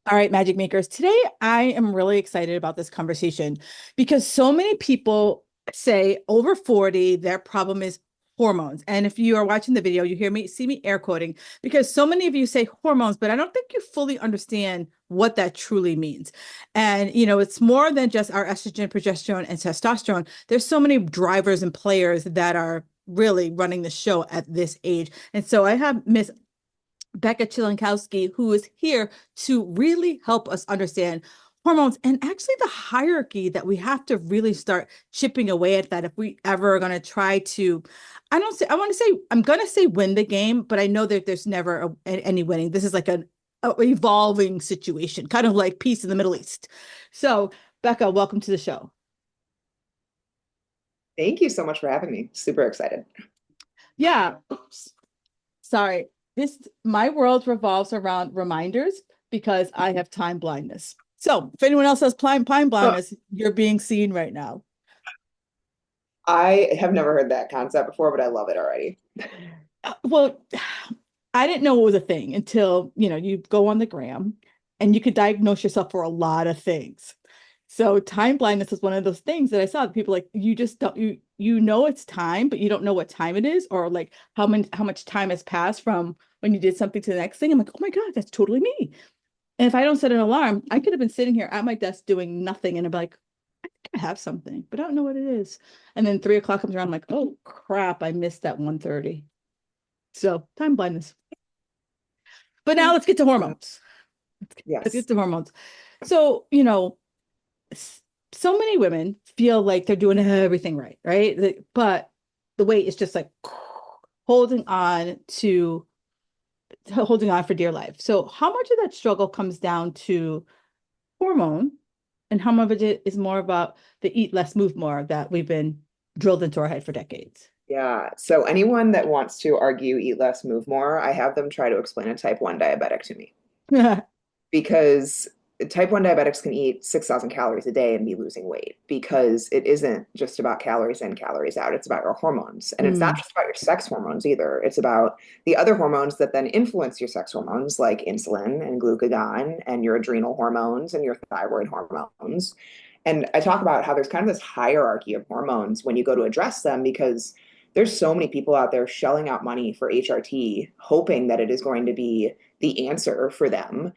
All right, Magic Makers. Today, I am really excited about this conversation because so many people say over 40, their problem is hormones. And if you are watching the video, you see me air quoting because so many of you say hormones, but I don't think you fully understand what that truly means. And, it's more than just our estrogen, progesterone, and testosterone. There's so many drivers and players that are really running the show at this age. And so I have Miss Becca Chilenkowski, who is here to really help us understand hormones and actually the hierarchy that we have to really start chipping away at that if we ever are going to try to, I want to say, I'm going to say win the game, but I know that there's never any winning. This is like a evolving situation, kind of like peace in the Middle East. So, Becca, welcome to the show. Thank you so much for having me. Super excited. Yeah. Oops. Sorry. My world revolves around reminders because I have time blindness. So if anyone else has time Huh. blindness, you're being seen right now. I have never heard that concept before, but I love it already. Well, I didn't know it was a thing until, you go on the gram and you could diagnose yourself for a lot of things. So time blindness is one of those things that I saw that people like you just don't you know it's time, but you don't know what time it is or like how much time has passed from when you did something to the next thing. I'm like, oh my God, that's totally me. And if I don't set an alarm, I could have been sitting here at my desk doing nothing and I'm like, I think I have something, but I don't know what it is. And then 3 o'clock comes around, I'm like, oh crap, I missed that 1:30. So time blindness. But now let's get to hormones. Let's Yes. get to hormones. So, so many women feel like they're doing everything right, right? But the weight is just like holding on to holding on for dear life. So, how much of that struggle comes down to hormone and how much of it is more about the eat less, move more that we've been drilled into our head for decades? Yeah. So anyone that wants to argue eat less, move more, I have them try to explain a type 1 diabetic to me because type 1 diabetics can eat 6,000 calories a day and be losing weight because it isn't just about calories in, calories out. It's about your hormones. And it's not Mm, just about your sex hormones either. It's about the other hormones that then influence your sex hormones, like insulin and glucagon and your adrenal hormones and your thyroid hormones. And I talk about how there's kind of this hierarchy of hormones when you go to address them because there's so many people out there shelling out money for HRT, hoping that it is going to be the answer for them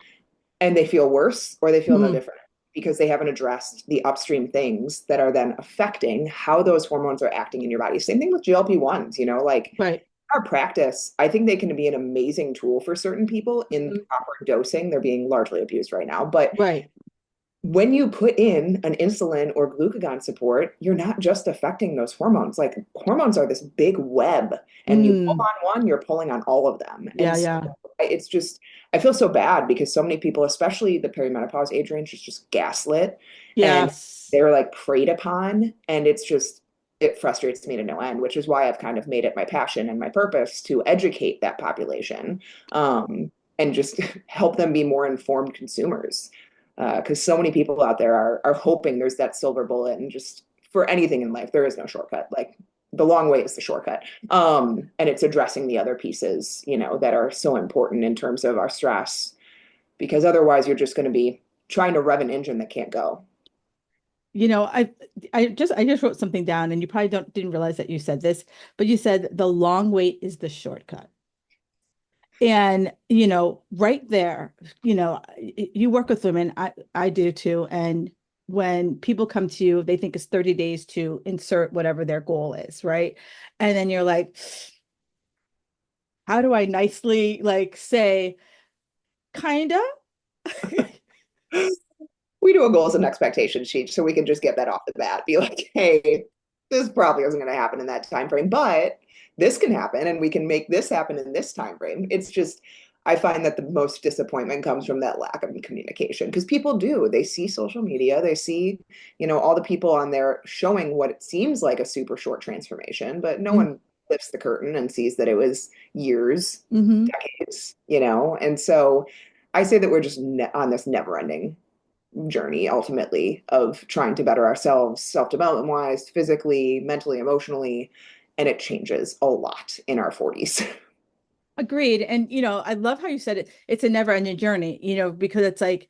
and they feel worse or they feel no mm, different because they haven't addressed the upstream things that are then affecting how those hormones are acting in your body. Same thing with GLP-1s, like right. our practice, I think they can be an amazing tool for certain people in Mm, proper dosing. They're being largely abused right now, but right. when you put in an insulin or glucagon support, you're not just affecting those hormones. Like hormones are this big web, and you pull Mm, on one, you're pulling on all of them. yeah, And so yeah. it's just, I feel so bad because so many people, especially the perimenopause age range, is just gaslit and Yes. they're like preyed upon. And it's just, it frustrates me to no end, which is why I've kind of made it my passion and my purpose to educate that population and just help them be more informed consumers because so many people out there are hoping there's that silver bullet and just for anything in life there is no shortcut like the long way is the shortcut and it's addressing the other pieces that are so important in terms of our stress because otherwise you're just going to be trying to rev an engine that can't go. You know, I just wrote something down and you probably didn't realize that you said this, but you said the long wait is the shortcut. And, right there, you work with women, I do too. And when people come to you, they think it's 30 days to insert whatever their goal is, right? And then you're like, how do I nicely like say, kinda? We do a goals and expectation sheet so we can just get that off the bat be like hey this probably isn't going to happen in that time frame but this can happen and we can make this happen in this time frame. It's just I find that the most disappointment comes from that lack of communication because people do they see social media, they see all the people on there showing what it seems like a super short transformation but no one lifts the curtain and sees that it was years, Mm-hmm. decades, and so I say that we're just on this never ending journey ultimately of trying to better ourselves self-development wise, physically, mentally, emotionally, and it changes a lot in our 40s. Agreed. And, I love how you said it. It's a never ending journey, because it's like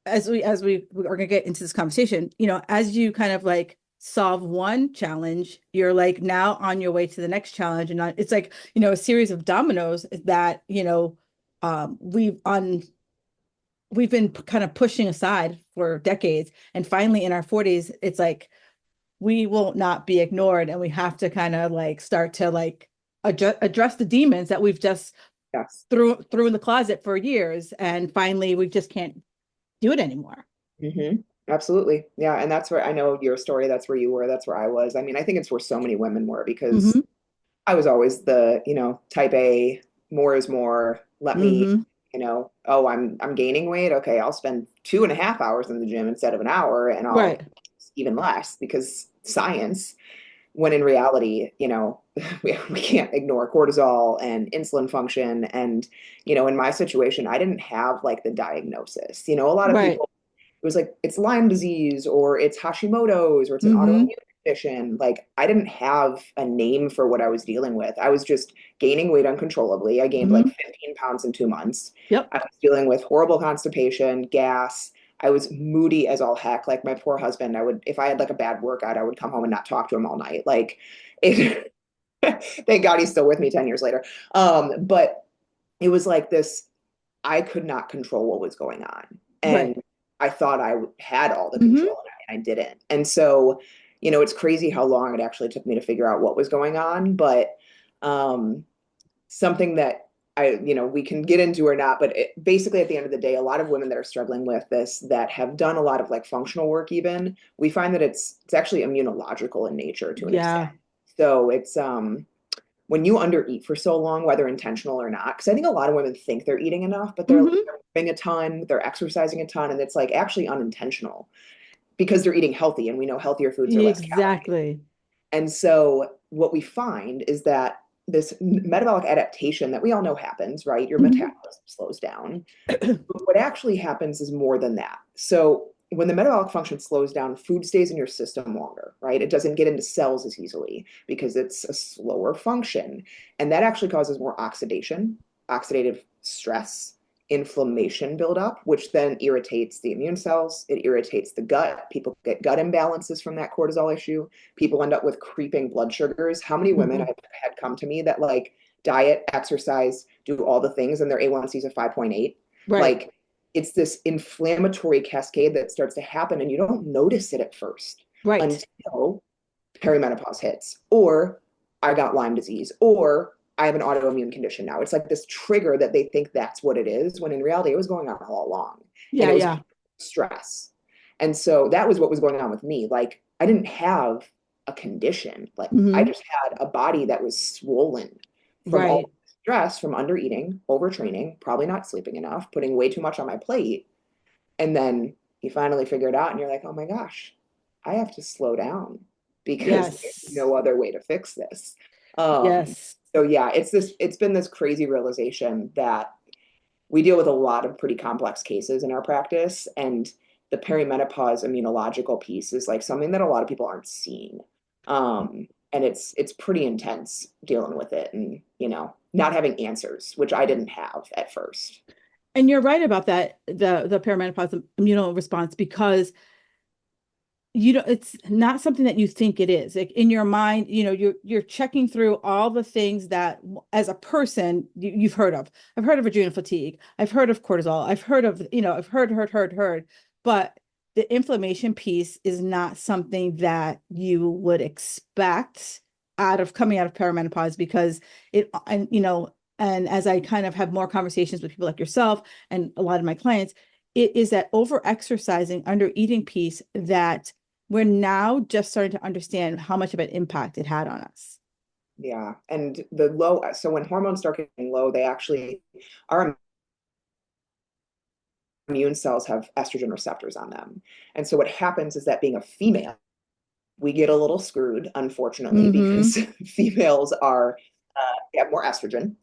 we're gonna get into this conversation, as you kind of like solve one challenge, you're like now on your way to the next challenge, and it's like, a series of dominoes that, um, we've on we've been kind of pushing aside for decades, and finally in our 40s, it's like we will not be ignored, and we have to kind of like start to like address the demons that we've just Yes. threw in the closet for years, and finally we just can't do it anymore. Hmm. Absolutely. Yeah. And that's where I know your story. That's where you were. That's where I was. I mean, I think it's where so many women were because Hmm. I was always the, type A, more is more. Let me, Hmm. oh, I'm gaining weight. Okay, I'll spend 2.5 hours in the gym instead of an hour, and I'll Right. even less because science. When in reality, we can't ignore cortisol and insulin function. And, in my situation, I didn't have like the diagnosis. A lot of Right. people, it was like it's Lyme disease or it's Hashimoto's or it's an autoimmune Hmm. condition. Like I didn't have a name for what I was dealing with. I was just gaining weight uncontrollably. I gained like Hmm. 15 pounds in 2 months. Yep. I was dealing with horrible constipation, gas. I was moody as all heck. Like my poor husband, if I had like a bad workout, I would come home and not talk to him all night. Like it, thank God he's still with me 10 years later. But it was like this, I could not control what was going on. Right. And I thought I had all the Hmm. control and I didn't. And so, it's crazy how long it actually took me to figure out what was going on. But um, something that we can get into or not, but basically at the end of the day, a lot of women that are struggling with this that have done a lot of like functional work, even we find that it's actually immunological in nature to an extent. Yeah. So it's when you undereat for so long, whether intentional or not, because I think a lot of women think they're eating enough, but Hmm. they're moving a ton, they're exercising a ton, and it's like actually unintentional because they're eating healthy, and we know healthier foods are less calories. Exactly. And so what we find is that this metabolic adaptation that we all know happens, right? Your Hmm. metabolism slows down. But what actually happens is more than that. So when the metabolic function slows down, food stays in your system longer, right? It doesn't get into cells as easily because it's a slower function. And that actually causes more oxidation, oxidative stress, inflammation buildup, which then irritates the immune cells. It irritates the gut. People get gut imbalances from that cortisol issue. People end up with creeping blood sugars. How many women Hmm. I've had come to me that like diet, exercise, do all the things, and their A1C is a 5.8? Right. Like it's this inflammatory cascade that starts to happen, and you don't notice it at first Right. until perimenopause hits, or I got Lyme disease, or I have an autoimmune condition now. It's like this trigger that they think that's what it is, when in reality, it was going on all along. And Yeah. it was Yeah. stress. And so that was what was going on with me. Like, I didn't have a condition. Like, I Hmm. just had a body that was swollen from all Right. the stress from under eating, overtraining, probably not sleeping enough, putting way too much on my plate. And then you finally figure it out and you're like, oh my gosh, I have to slow down because there's Yes. no other way to fix this. Um, Yes. so yeah, it's been this crazy realization that we deal with a lot of pretty complex cases in our practice, and the perimenopause immunological piece is like something that a lot of people aren't seeing. And it's pretty intense dealing with it and, not having answers, which I didn't have at first. And you're right about that, the perimenopause immune response, because it's not something that you think it is. Like in your mind, you're checking through all the things that as a person you've heard of. I've heard of adrenal fatigue. I've heard of cortisol. I've heard of, I've heard, but the inflammation piece is not something that you would expect coming out of perimenopause, because and as I kind of have more conversations with people like yourself and a lot of my clients, it is that over exercising, under eating piece that we're now just starting to understand how much of an impact it had on us. Yeah. And so when hormones start getting low, our immune cells have estrogen receptors on them. And so what happens is that being a female, we get a little screwed, unfortunately, Mm-hmm. because females have more estrogen.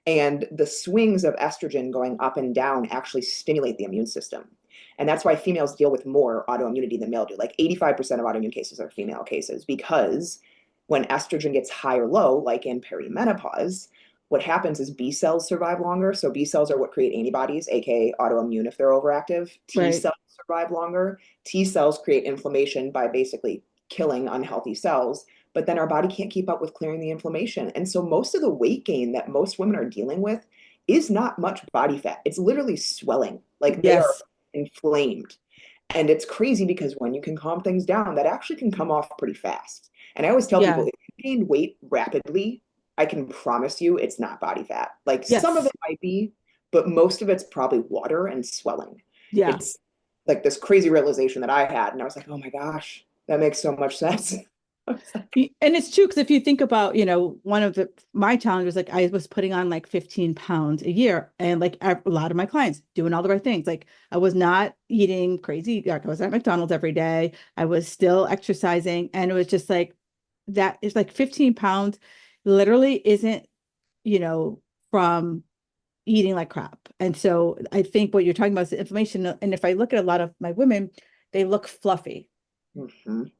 And the swings of estrogen going up and down actually stimulate the immune system. And that's why females deal with more autoimmunity than male do. Like 85% of autoimmune cases are female cases because when estrogen gets high or low, like in perimenopause, what happens is B cells survive longer. So B cells are what create antibodies, aka autoimmune if they're overactive. T Right. cells survive longer. T cells create inflammation by basically killing unhealthy cells, but then our body can't keep up with clearing the inflammation. And so most of the weight gain that most women are dealing with is not much body fat. It's literally swelling. Like they are Yes. inflamed. And it's crazy because when you can calm things down, that actually can come off pretty fast. And I always tell people Yeah. if you gain weight rapidly, I can promise you it's not body fat. Like some of Yes. it might be, but most of it's probably water and swelling. Yeah. It's like this crazy realization that I had. And I was like, oh my gosh, that makes so much sense. I was like, And it's true because if you think about, one of my challenges, like I was putting on like 15 pounds a year, and like a lot of my clients doing all the right things. Like I was not eating crazy, like I was at McDonald's every day. I was still exercising, and it was just like that is like 15 pounds literally isn't, you know, from eating like crap. And so I think what you're talking about is the inflammation. And if I look at a lot of my women, they look fluffy. mhm.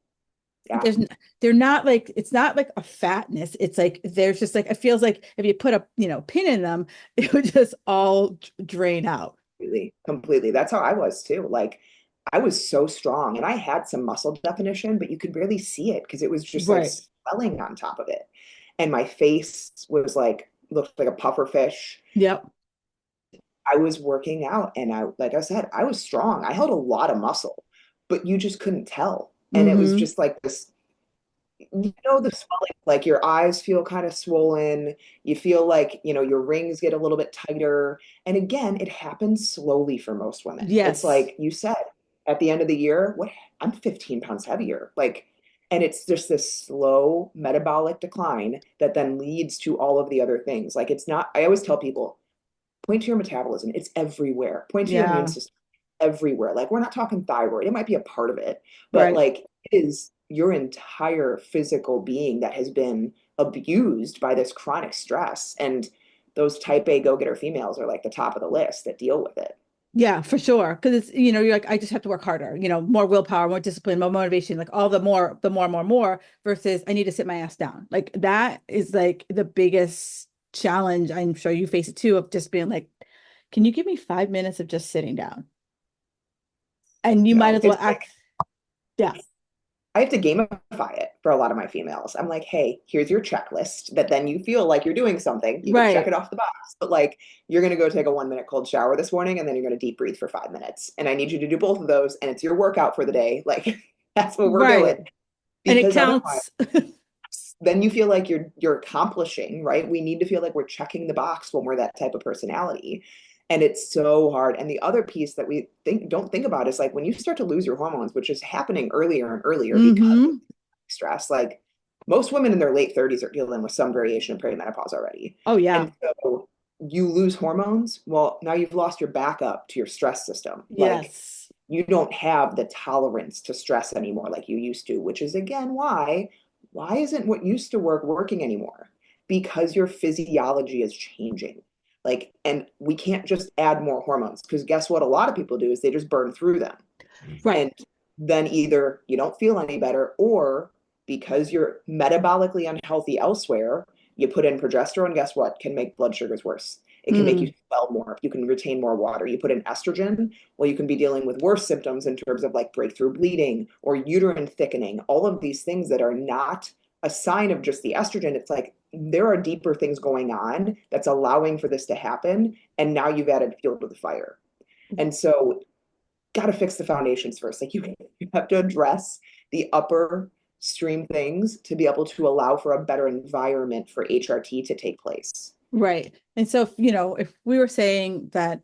Yeah. there's they're not like, it's not like a fatness, it's like there's just like, it feels like if you put a pin in them, it would just all drain out. Completely, completely. That's how I was too. Like I was so strong and I had some muscle definition, but you could barely see it because it was just like Right. swelling on top of it. And my face was like looked like a puffer fish. Yep. I was working out and I, like I said, I was strong. I held a lot of muscle, but you just couldn't tell. And it was Mm-hmm. just like this, the swelling, like your eyes feel kind of swollen. You feel like, your rings get a little bit tighter. And again, it happens slowly for most women. It's Yes. like you said, at the end of the year, I'm 15 pounds heavier. Like, and it's just this slow metabolic decline that then leads to all of the other things. Like it's not, I always tell people, point to your metabolism. It's everywhere. Point to your immune Yeah. system everywhere. Like we're not talking thyroid. It might be a part of it, but Right. like it is your entire physical being that has been abused by this chronic stress. And those type A go-getter females are like the top of the list that deal with it. Yeah, for sure. Because it's, you're like, I just have to work harder, more willpower, more discipline, more motivation, like all the more, versus I need to sit my ass down. Like that is like the biggest challenge. I'm sure you face it too, of just being like, can you give me 5 minutes of just sitting down? And you might No, as well it's act. Yeah. I have to gamify it for a lot of my females. I'm like, hey, here's your checklist that then you feel like you're doing something. You can check Right. it off the box. But like, you're going to go take a 1 minute cold shower this morning and then you're going to deep breathe for 5 minutes. And I need you to do both of those. And it's your workout for the day. Like, that's what we're Right. doing. And it Because otherwise, counts. then you feel like you're accomplishing, right? We need to feel like we're checking the box when we're that type of personality. And it's so hard. And the other piece that we don't think about is like when you start to lose your hormones, which is happening earlier and earlier because of Hmm. stress. Like most women in their late 30s are dealing with some variation of perimenopause already. Oh, yeah. And so you lose hormones. Well, now you've lost your backup to your stress system. Like Yes. you don't have the tolerance to stress anymore like you used to, which is again why isn't what used to work working anymore? Because your physiology is changing. Like, and we can't just add more hormones because guess what? A lot of people do is they just burn through them. Right. And then either you don't feel any better or because you're metabolically unhealthy elsewhere, you put in progesterone, guess what? Can make blood sugars worse. It can make you Mm. swell more. You can retain more water. You put in estrogen, well, you can be dealing with worse symptoms in terms of like breakthrough bleeding or uterine thickening, all of these things that are not a sign of just the estrogen. It's like there are deeper things going on that's allowing for this to happen. And now you've added fuel to the fire. And so got to fix the foundations first. Like you have to address the upper stream things to be able to allow for a better environment for HRT to take place. Right. And so, if we were saying that,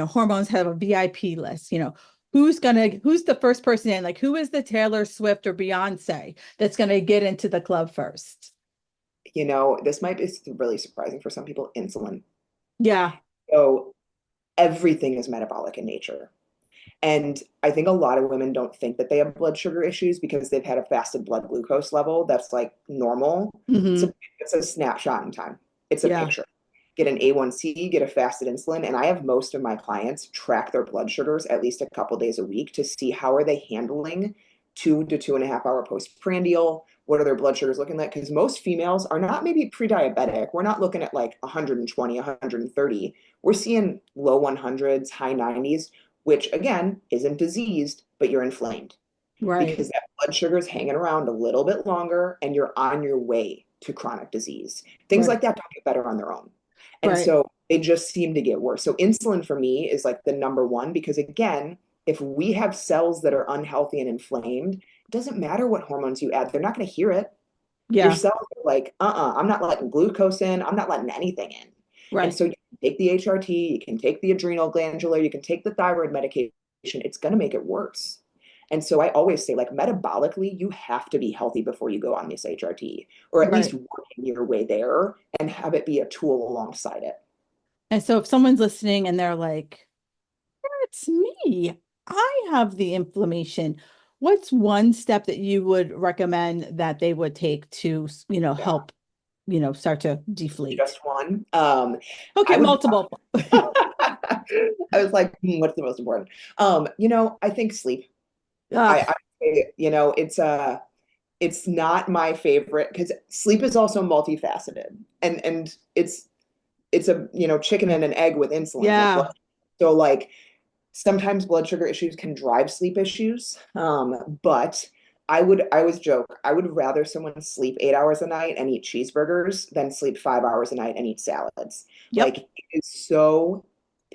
hormones have a VIP list, who's the first person in? Like, who is the Taylor Swift or Beyonce that's gonna get into the club first? This might be really surprising for some people, insulin. Yeah. So everything is metabolic in nature. And I think a lot of women don't think that they have blood sugar issues because they've had a fasted blood glucose level that's like normal. Hmm. It's a snapshot in time. It's a Yeah. picture. Get an A1C, get a fasted insulin, and I have most of my clients track their blood sugars at least a couple days a week to see how are they handling 2 to 2.5 hour postprandial. What are their blood sugars looking like? Because most females are not maybe pre-diabetic. We're not looking at like 120, 130. We're seeing low 100s, high 90s, which again isn't diseased, but you're inflamed Right. because that blood sugar is hanging around a little bit longer and you're on your way to chronic disease. Things Right. like that don't get better on their own. And Right. so they just seem to get worse. So insulin for me is like the number one because again, if we have cells that are unhealthy and inflamed, it doesn't matter what hormones you add, they're not going to hear it. Your Yeah. cells are like, I'm not letting glucose in, I'm not letting anything in. And Right. so you can take the HRT, you can take the adrenal glandular, you can take the thyroid medication, it's going to make it worse. And so I always say, like, metabolically, you have to be healthy before you go on this HRT, or at least Right. working your way there and have it be a tool alongside it. And so if someone's listening and they're like, it's me, I have the inflammation. What's one step that you would recommend that they would take to, Yeah, help, start to deflate? just one. Okay, I would, multiple. I was like, what's the most important? I think sleep. Ugh, I it's not my favorite because sleep is also multifaceted and it's a chicken and an egg with insulin with blood. yeah. So like sometimes blood sugar issues can drive sleep issues. But I always joke, I would rather someone sleep 8 hours a night and eat cheeseburgers than sleep 5 hours a night and eat salads. Yep. Like it is so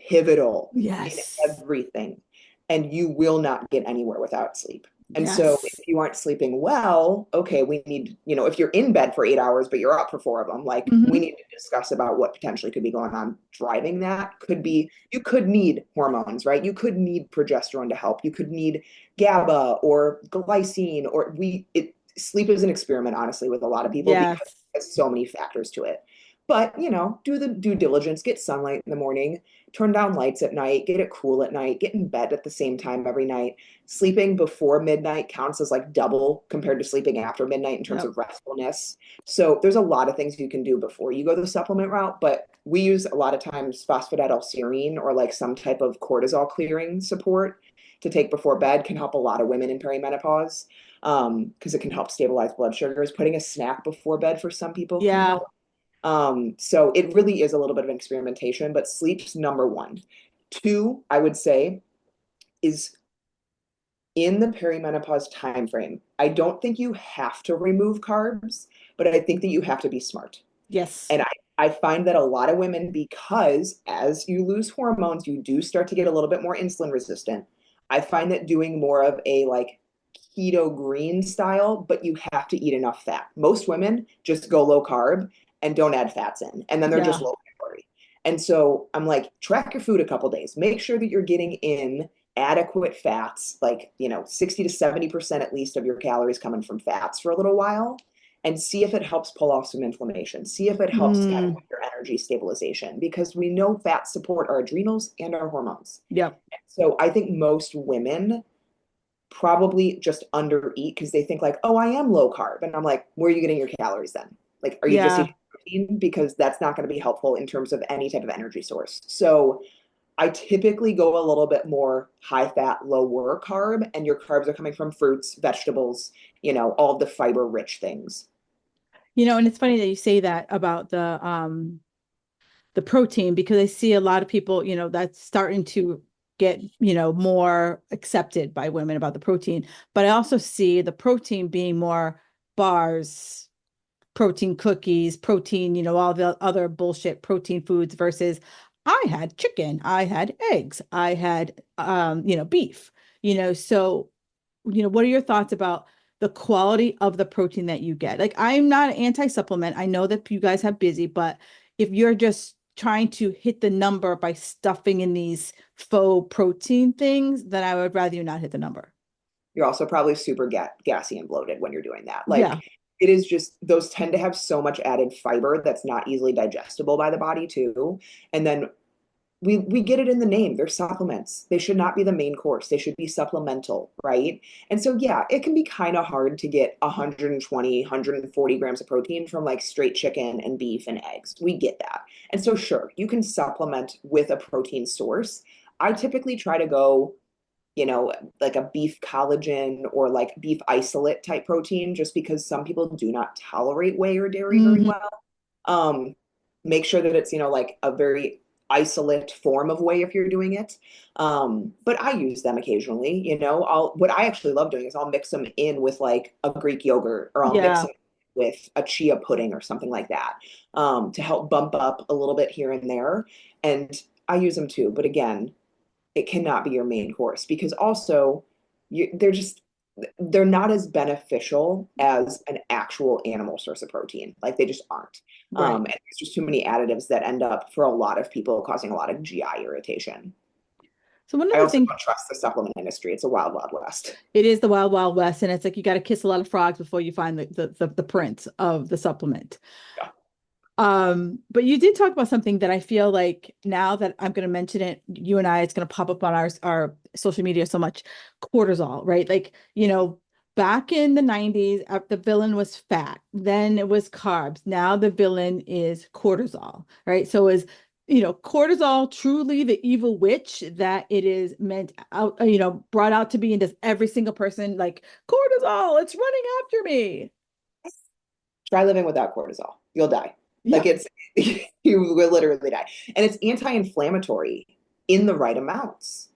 pivotal in Yes. everything, and you will not get anywhere without sleep. And so Yes. if you aren't sleeping well, okay, we need, if you're in bed for 8 hours, but you're up for four of them, like we Hmm. need to discuss about what potentially could be going on driving that. Could be, you could need hormones, right? You could need progesterone to help. You could need GABA or glycine, or sleep is an experiment, honestly, with a lot of people because Yes. it has so many factors to it. But, do the due diligence, get sunlight in the morning, turn down lights at night, get it cool at night, get in bed at the same time every night. Sleeping before midnight counts as like double compared to sleeping after midnight in terms Yep. of restfulness. So there's a lot of things you can do before you go the supplement route, but we use a lot of times phosphatidylserine or like some type of cortisol clearing support to take before bed can help a lot of women in perimenopause because it can help stabilize blood sugars. Putting a snack before bed for some people can Yeah. help. So it really is a little bit of an experimentation, but sleep's number one. Two, I would say, is in the perimenopause timeframe. I don't think you have to remove carbs, but I think that you have to be smart. Yes. And I find that a lot of women, because as you lose hormones, you do start to get a little bit more insulin resistant. I find that doing more of a like keto green style, but you have to eat enough fat. Most women just go low carb and don't add fats in, and then they're just Yeah. low calorie. And so I'm like, track your food a couple days. Make sure that you're getting in adequate fats, like, 60 to 70% at least of your calories coming from fats for a little while, and see if it helps pull off some inflammation. See if it helps kind of Mm, with your energy stabilization, because we know fats support our adrenals and our hormones. yep. So I think most women probably just under eat because they think like, oh, I am low carb. And I'm like, where are you getting your calories then? Like, are you just Yeah. eating protein? Because that's not going to be helpful in terms of any type of energy source. So I typically go a little bit more high fat, lower carb, and your carbs are coming from fruits, vegetables, all the fiber rich things. And it's funny that you say that about the protein because I see a lot of people, that's starting to get, more accepted by women about the protein. But I also see the protein being more bars, protein cookies, protein, all the other bullshit protein foods versus I had chicken, I had eggs, I had beef, so what are your thoughts about the quality of the protein that you get? Like, I'm not anti-supplement. I know that you guys have busy, but if you're just trying to hit the number by stuffing in these faux protein things, then I would rather you not hit the number. You're also probably super gassy and bloated when you're doing that. Yeah. Like, it is just, those tend to have so much added fiber that's not easily digestible by the body too. And then we get it in the name. They're supplements. They should not be the main course. They should be supplemental, right? And so yeah, it can be kind of hard to get 120, 140 grams of protein from like straight chicken and beef and eggs. We get that. And so sure, you can supplement with a protein source. I typically try to go like a beef collagen or like beef isolate type protein, just because some people do not tolerate whey or dairy very Hmm. well. Um, Make sure that it's, like a very isolate form of whey if you're doing it. But I use them occasionally, what I actually love doing is I'll mix them in with like a Greek yogurt, or I'll mix Yeah. them with a chia pudding or something like that, to help bump up a little bit here and there. And I use them too. But again, it cannot be your main course, because also they're not as beneficial as an actual animal source of protein. Like they just aren't. Right. And there's just too many additives that end up for a lot of people causing a lot of GI irritation. So one of I the also things, don't trust the supplement industry. It's a wild, wild west. it is the wild, wild west, and it's like you got to kiss a lot of frogs before you find the prince of the supplement. Yeah. But you did talk about something that I feel like now that I'm going to mention it, you and I, it's going to pop up on our social media so much, cortisol, right? Like, back in the 90s, the villain was fat, then it was carbs. Now the villain is cortisol, right? So is, cortisol truly the evil witch that it is meant out, brought out to be? And does every single person like cortisol? It's running after me. Try living without cortisol. You'll die. Like Yep. it's you will literally die. And it's anti-inflammatory in the right amounts.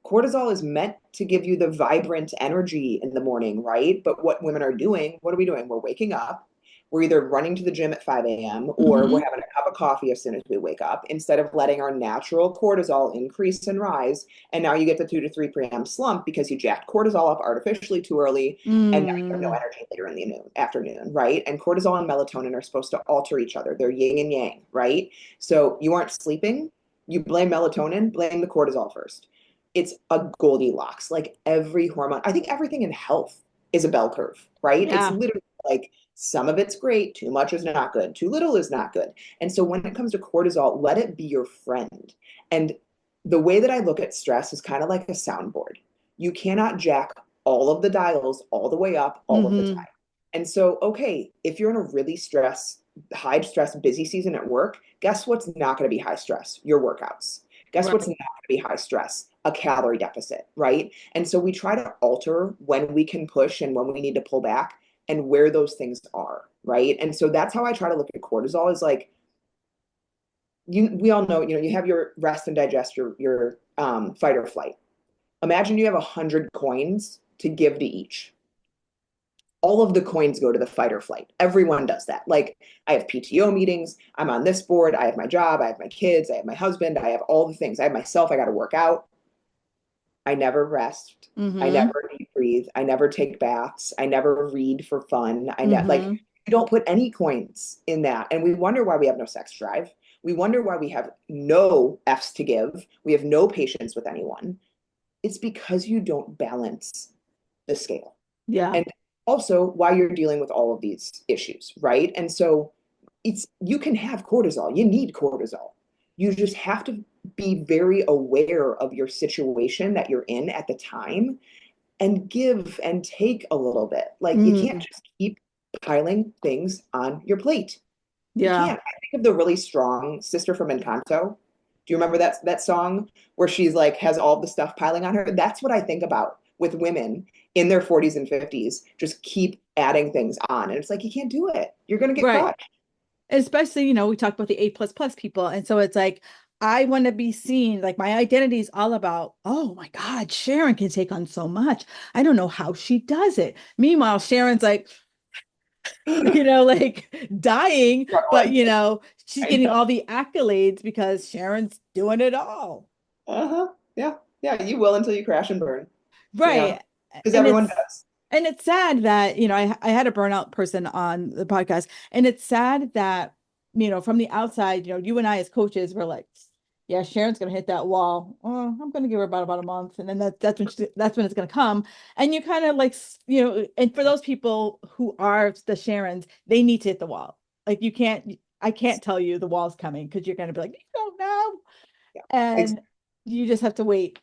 Cortisol is meant to give you the vibrant energy in the morning, right? But what women are doing, what are we doing? We're waking up. We're either running to the gym at 5 a.m. or we're Hmm. having a cup of coffee as soon as we wake up, instead of letting our natural cortisol increase and rise. And now you get the 2 to 3 p.m. slump because you jacked cortisol up artificially too early. And now you have no Mm. energy later in the afternoon, right? And cortisol and melatonin are supposed to alter each other. They're yin and yang, right? So you aren't sleeping. You blame melatonin, blame the cortisol first. It's a Goldilocks. Like every hormone, I think everything in health is a bell curve, right? It's Yeah. literally like some of it's great, too much is not good, too little is not good. And so when it comes to cortisol, let it be your friend. And the way that I look at stress is kind of like a soundboard. You cannot jack all of the dials all the way up all of the time. Hmm. And so, okay, if you're in a really high stress, busy season at work, guess what's not going to be high stress? Your workouts. Guess what's Right. not going to be high stress? A calorie deficit, right? And so we try to alter when we can push and when we need to pull back and where those things are, right? And so that's how I try to look at cortisol, is like, we all know, you have your rest and digest, your fight or flight. Imagine you have 100 coins to give to each. All of the coins go to the fight or flight. Everyone does that. Like, I have PTO meetings, I'm on this board, I have my job, I have my kids, I have my husband, I have all the things. I have myself, I got to work out. I never rest. I Hmm. never deep breathe. I never take baths. I never read for fun. Like, Hmm. we don't put any coins in that. And we wonder why we have no sex drive. We wonder why we have no F's to give. We have no patience with anyone. It's because you don't balance the scale. Yeah. And also why you're dealing with all of these issues, right? And so you can have cortisol. You need cortisol. You just have to be very aware of your situation that you're in at the time and give and take a little bit. Like, you can't Mm. just keep piling things on your plate. You Yeah. can't. I think of the really strong sister from Encanto. Do you remember that song where she's like has all the stuff piling on her? That's what I think about with women in their 40s and 50s. Just keep adding things on. And it's like, you can't do it. You're going to get Right. caught. Especially, we talk about the A plus plus people. And so it's like, I want to be seen. Like my identity is all about, oh my God, Sharon can take on so much. I don't know how she does it. Meanwhile, Sharon's like, like dying, but Struggling. she's I getting know. all the accolades because Sharon's doing it all. Uh-huh. Yeah. Yeah. You will until you crash and burn. Right. Because And everyone it's does. and it's sad that, I had a burnout person on the podcast, and it's sad that, from the outside, you and I as coaches were like, yeah, Sharon's gonna hit that wall. Oh, I'm gonna give her about a month, and then that's when it's gonna come. And you kind of like, and for those people who are the Sharons, they need to hit the wall. Like I can't tell you the wall's coming because you're gonna be like, you don't know, Yeah. and you just have to wait.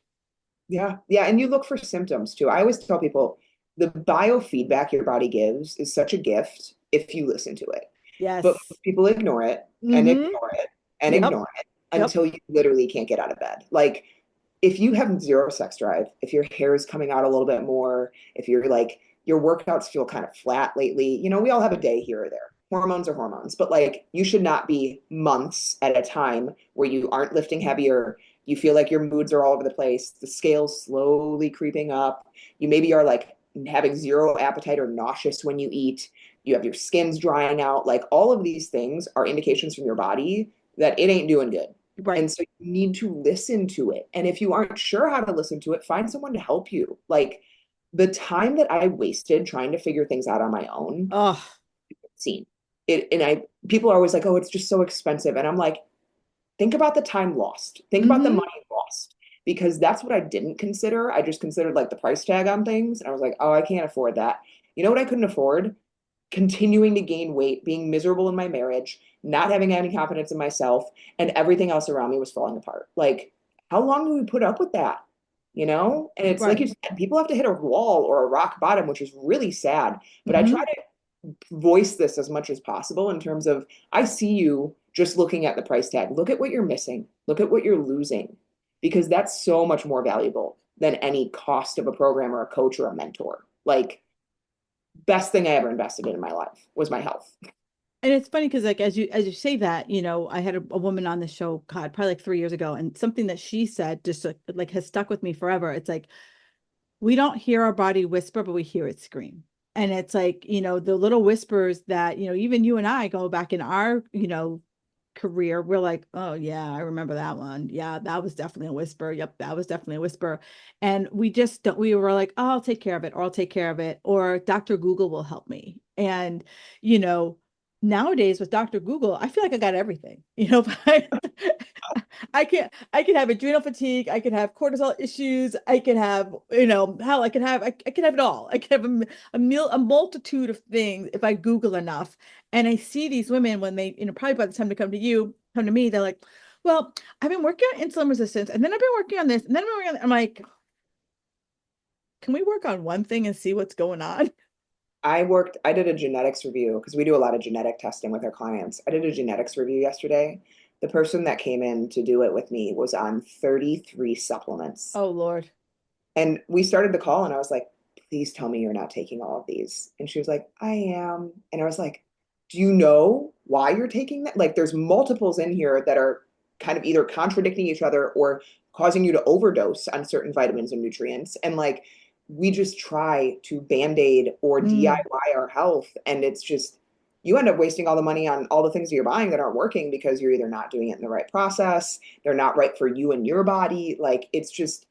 Yeah. Yeah. And you look for symptoms too. I always tell people the biofeedback your body gives is such a gift if you listen to it. But Yes. people ignore it and Mm-hmm. ignore it and Yep. ignore it Yep. until you literally can't get out of bed. Like, if you have zero sex drive, if your hair is coming out a little bit more, if you're like your workouts feel kind of flat lately, we all have a day here or there. Hormones are hormones, but like you should not be months at a time where you aren't lifting heavier. You feel like your moods are all over the place. The scale's slowly creeping up. You maybe are like having zero appetite or nauseous when you eat. You have your skin's drying out. Like all of these things are indications from your body that it ain't doing good. Right. And so you need to listen to it. And if you aren't sure how to listen to it, find someone to help you. Like the time that I wasted trying to figure things out on my own, Oh, seen it. And people are always like, oh, it's just so expensive. And I'm like, think about the time lost. Think about the mm-hmm. money lost. Because that's what I didn't consider. I just considered like the price tag on things. And I was like, oh, I can't afford that. You know what I couldn't afford? Continuing to gain weight, being miserable in my marriage, not having any confidence in myself, and everything else around me was falling apart. Like, how long do we put up with that? And it's like Right. you said, people have to hit a wall or a rock bottom, which is really sad. But I try Mm-hmm. to voice this as much as possible in terms of I see you just looking at the price tag. Look at what you're missing. Look at what you're losing, because that's so much more valuable than any cost of a program or a coach or a mentor. Like, best thing I ever invested in my life was my health. And it's funny because like as you say that, I had a woman on the show, God, probably like 3 years ago, and something that she said just like has stuck with me forever. It's like we don't hear our body whisper, but we hear it scream. And it's like, the little whispers that, even you and I go back in our, career, we're like, oh yeah, I remember that one. Yeah, that was definitely a whisper. Yep, that was definitely a whisper. And we just don't, we were like, oh, I'll take care of it, or I'll take care of it, or Dr. Google will help me. And, you know, nowadays with Dr. Google, I feel like I got everything, but I can have adrenal fatigue, I can have cortisol issues, I can have, hell, I can have it all. I can have a multitude of things if I Google enough. And I see these women when they, probably by the time they come to me, they're like, well, I've been working on insulin resistance, and then I've been working on this, and then I've been working on, I'm like, can we work on one thing and see what's going on? I did a genetics review because we do a lot of genetic testing with our clients. I did a genetics review yesterday. The person that came in to do it with me was on 33 supplements. Oh Lord. And we started the call and I was like, please tell me you're not taking all of these. And she was like, I am. And I was like, do you know why you're taking that? Like there's multiples in here that are kind of either contradicting each other or causing you to overdose on certain vitamins and nutrients. And like we just try to band-aid or Mm, DIY our health. And it's just you end up wasting all the money on all the things that you're buying that aren't working because you're either not doing it in the right process, they're not right for you and your body. Like it's just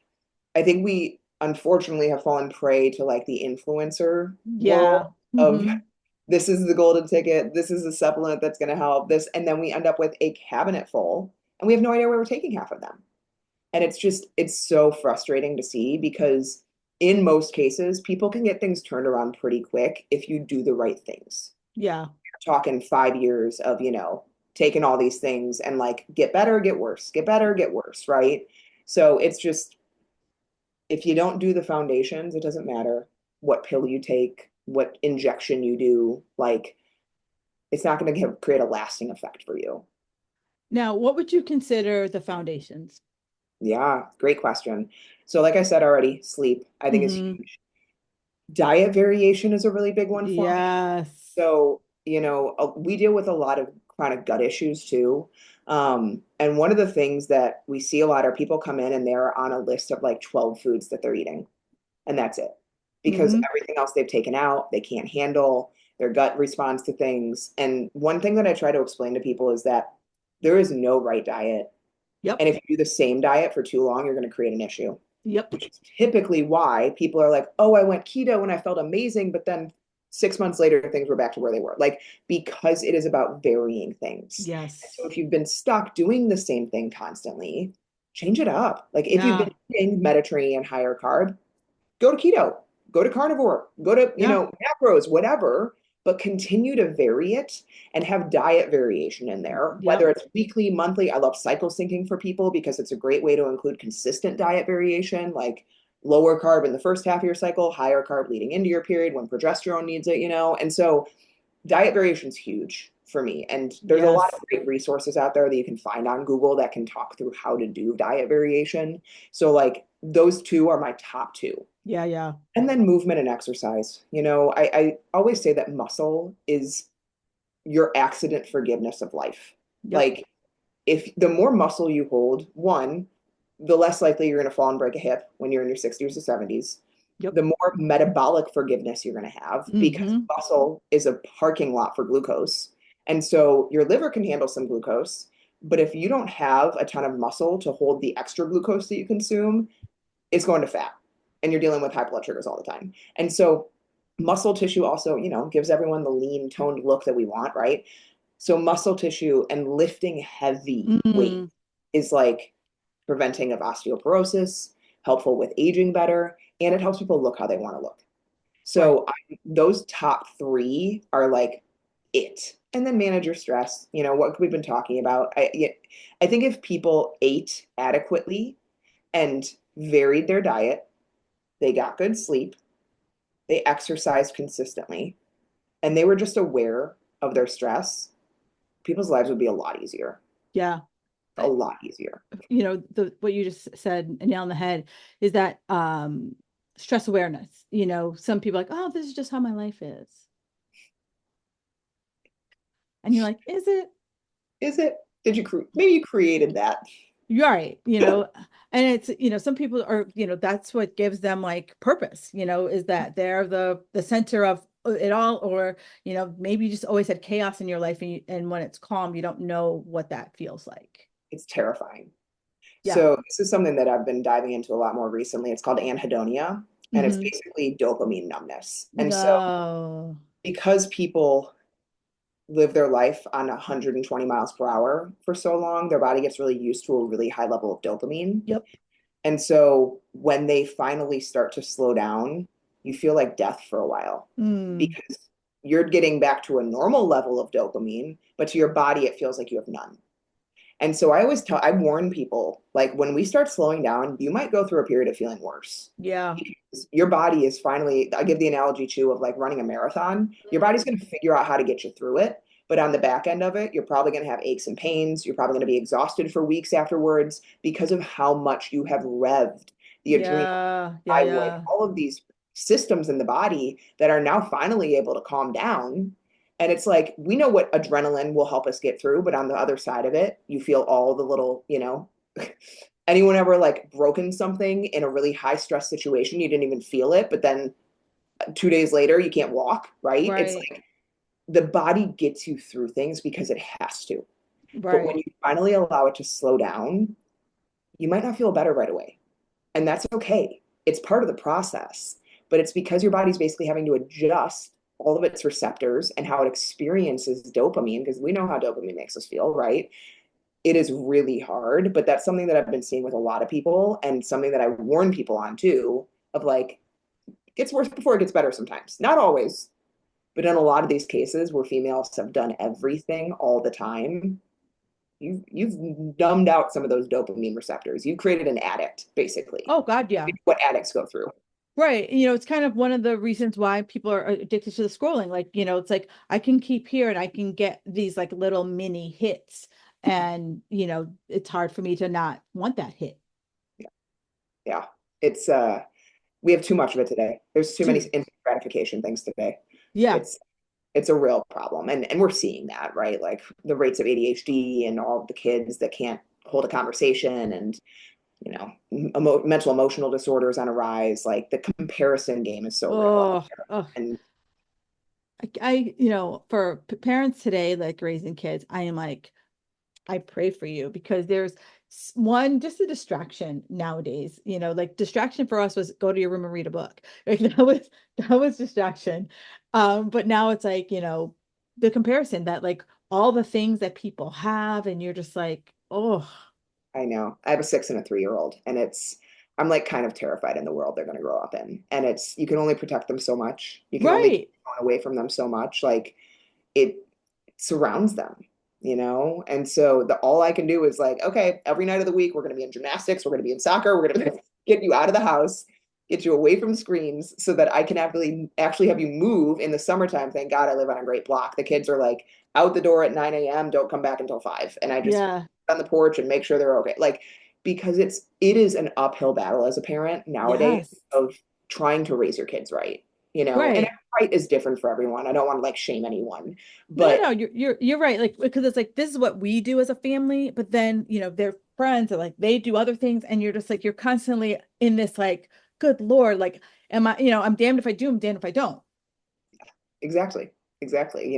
I think we unfortunately have fallen prey to like the influencer world yeah. of Hmm. this is the golden ticket, this is a supplement that's going to help this, and then we end up with a cabinet full and we have no idea where we're taking half of them. And it's so frustrating to see because in most cases, people can get things turned around pretty quick if you do the right things. Yeah. You're talking 5 years of, taking all these things and like get better, get worse, get better, get worse, right? So it's just if you don't do the foundations, it doesn't matter what pill you take, what injection you do, like it's not going to create a lasting effect for you. Now, what would you consider the foundations? Yeah, great question. So, like I said already, sleep, I think is Hmm. huge. Diet variation is a really big one for me. Yes. So, we deal with a lot of chronic gut issues too. And one of the things that we see a lot are people come in and they're on a list of like 12 foods that they're eating, and that's it. Because Hmm. everything else they've taken out, they can't handle, their gut responds to things. And one thing that I try to explain to people is that there is no right diet. Yep. And if you do the same diet for too long, you're going to create an issue, Yep. which is typically why people are like, oh, I went keto and I felt amazing, but then 6 months later, things were back to where they were. Like, because it is about varying things. And so Yes. if you've been stuck doing the same thing constantly, change it up. Like, if you've Yeah. been eating Mediterranean higher carb, go to keto, go to carnivore, go to, Yeah. macros, whatever, but continue to vary it and have diet variation in there, whether Yep. it's weekly, monthly. I love cycle syncing for people because it's a great way to include consistent diet variation, like lower carb in the first half of your cycle, higher carb leading into your period when progesterone needs it. And so diet variation is huge. for me. And there's a lot Yes. of great resources out there that you can find on Google that can talk through how to do diet variation. So like those two are my top two. Yeah, yeah. And then movement and exercise. I always say that muscle is your accident forgiveness of life. Yep. Like if the more muscle you hold, one, the less likely you're going to fall and break a hip when you're in your 60s or 70s. Yep. The more metabolic forgiveness you're going to have because Mm-hmm. muscle is a parking lot for glucose. And so your liver can handle some glucose, but if you don't have a ton of muscle to hold the extra glucose that you consume, it's going to fat and you're dealing with high blood sugars all the time. And so muscle tissue also, gives everyone the lean toned look that we want, right? So muscle tissue and lifting heavy weight Mm. is like preventing of osteoporosis, helpful with aging better, and it helps people look how they want to look. Right. So those top three are like it. And then manage your stress, what we've been talking about. I think if people ate adequately and varied their diet, they got good sleep, they exercised consistently, and they were just aware of their stress, people's lives would be a lot easier. Yeah. A I, lot easier. the what you just said, nail on the head, is that stress awareness. Some people are like, oh, this is just how my life is. And you're like, is it? Is it? Maybe you created that? You're right, and it's, some people are, that's what gives them like purpose, is that they're the center of it all, or, maybe you just always had chaos in your life, and when it's calm, you don't know what that feels like. It's terrifying. Yeah. So this is something that I've been diving into a lot more recently. It's called anhedonia, and it's Hmm. basically dopamine numbness. And so No. because people live their life on 120 miles per hour for so long, their body gets really used to a really high level of dopamine. Yep. And so when they finally start to slow down, you feel like death for a while Mm. because you're getting back to a normal level of dopamine, but to your body, it feels like you have none. And so I warn people, like when we start slowing down, you might go through a period of feeling worse. Yeah. Because your body is finally, I give the analogy too of like running a marathon. Your body's going to figure out how to get you through it. But on the back end of it, you're probably going to have aches and pains. You're probably going to be exhausted for weeks afterwards because of how much you have revved the adrenal, Yeah. Yeah. thyroid, Yeah. all of these systems in the body that are now finally able to calm down. And it's like, we know what adrenaline will help us get through, but on the other side of it, you feel all the little, anyone ever like broken something in a really high stress situation, you didn't even feel it, but then 2 days later, you can't walk, right? It's Right. like the body gets you through things because it has to. But when Right. you finally allow it to slow down, you might not feel better right away. And that's okay. It's part of the process, but it's because your body's basically having to adjust all of its receptors and how it experiences dopamine, because we know how dopamine makes us feel, right? It is really hard, but that's something that I've been seeing with a lot of people and something that I warn people on too, of like, it gets worse before it gets better sometimes. Not always, but in a lot of these cases where females have done everything all the time, you've dumbed out some of those dopamine receptors. You've created an addict, basically. Oh God, yeah. What addicts go through. Right. It's kind of one of the reasons why people are addicted to the scrolling. Like, it's like I can keep here and I can get these like little mini hits. And, it's hard for me to not want that hit. Yeah. Yeah. It's we have too much of it today. There's too many Too. instant gratification things today. Yeah. It's it's a real problem. And we're seeing that, right? Like the rates of ADHD and all of the kids that can't hold a conversation and mental emotional disorders on a rise. Like the comparison game is so real out Oh, there. oh. And For parents today, like raising kids, I am like, I pray for you because there's one, just a distraction nowadays, like distraction for us was go to your room and read a book. Like that was distraction. But now it's like, the comparison that like all the things that people have, and you're just like, oh, I know I have a 6 and a 3-year-old, and I'm like kind of terrified in the world they're going to grow up in. And it's you can only protect them so much. You can only keep right, away from them so much. Like it surrounds them. And so the all I can do is like, okay, every night of the week we're going to be in gymnastics, we're going to be in soccer, we're going to get you out of the house. get you away from screens so that I can actually have you move in the summertime. Thank God I live on a great block. The kids are like out the door at 9 a.m., don't come back until 5. And I just Yeah. on the porch and make sure they're okay. Like, because it is an uphill battle as a parent nowadays Yes. of trying to raise your kids right, and Right. every right is different for everyone. I don't want to like shame anyone, No, no, but no, you're right. Like, because it's like this is what we do as a family, but then, their friends are like they do other things, and you're just like you're constantly in this like, good Lord, like, am I, I'm damned if I do, I'm damned if I don't. exactly. Exactly.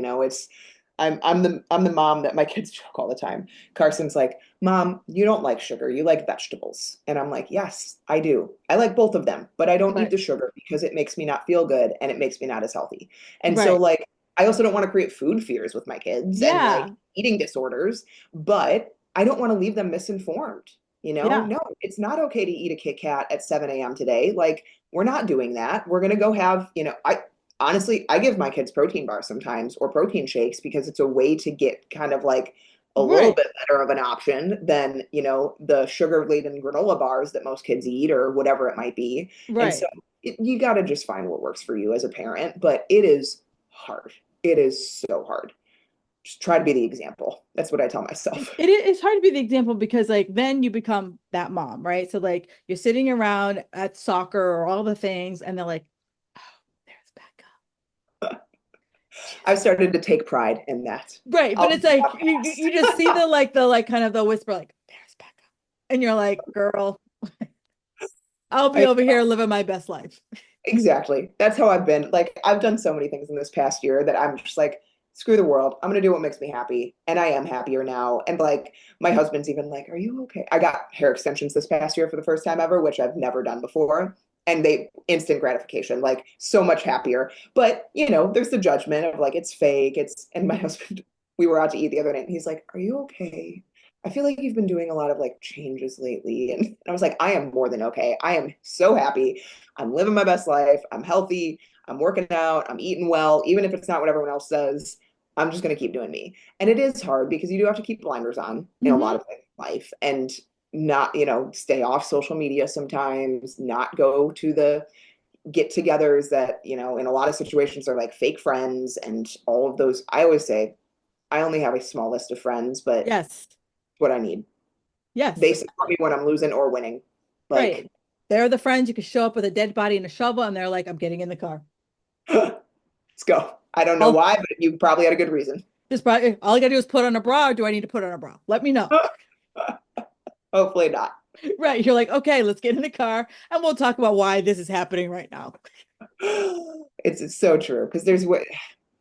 I'm the mom that my kids joke all the time. Carson's like, "Mom, you don't like sugar. You like vegetables." And I'm like, "Yes, I do. I like both of them, but I don't eat Right. the sugar because it makes me not feel good and it makes me not as healthy." And so Right. like I also don't want to create food fears with my kids and like Yeah. eating disorders, but I don't want to leave them misinformed. Yeah. No, it's not okay to eat a Kit Kat at 7 a.m. today. Like, we're not doing that. We're gonna go have, I honestly, I give my kids protein bars sometimes or protein shakes because it's a way to get kind of like a little Right. bit better of an option than, the sugar-laden granola bars that most kids eat or whatever it might be. And so Right. you got to just find what works for you as a parent, but it is hard. It is so hard. Just try to be the example. That's what I tell myself. It's hard to be the example because like then you become that mom, right? So like you're sitting around at soccer or all the things, and they're like, oh, there's Becca. I've She's started to take pride in that. right, but I'll it's like podcast. you just see the kind of the whisper, like, there's Becca. And you're like, girl, I'll be I over here living my best life. Exactly. That's how I've been. Like, I've done so many things in this past year that I'm just like, screw the world. I'm gonna do what makes me happy. And I am happier now. And like my husband's even like, "Are you okay?" I got hair extensions this past year for the first time ever, which I've never done before. And they instant gratification, like so much happier. But there's the judgment of like it's fake. And my husband, we were out to eat the other night, and he's like, "Are you okay? I feel like you've been doing a lot of like changes lately." And I was like, "I am more than okay. I am so happy. I'm living my best life. I'm healthy. I'm working out. I'm eating well, even if it's not what everyone else says. I'm just going to keep doing me." And it is hard because you do have to keep blinders on in a lot Hmm. of things in life and not, stay off social media sometimes, not go to the get togethers that, in a lot of situations are like fake friends and all of those. I always say, I only have a small list of friends, but Yes. what I need. Yes. They support me when I'm losing or winning. Right. Like, They're the friends you could show up with a dead body and a shovel, and they're like, I'm getting in the car. let's go. I don't know I'll why, but you probably had a good reason. just probably all I gotta do is put on a bra, or do I need to put on a bra? Let me know. Hopefully not. Right. You're like, okay, let's get in the car and we'll talk about why this is happening right now. It's so true because there's what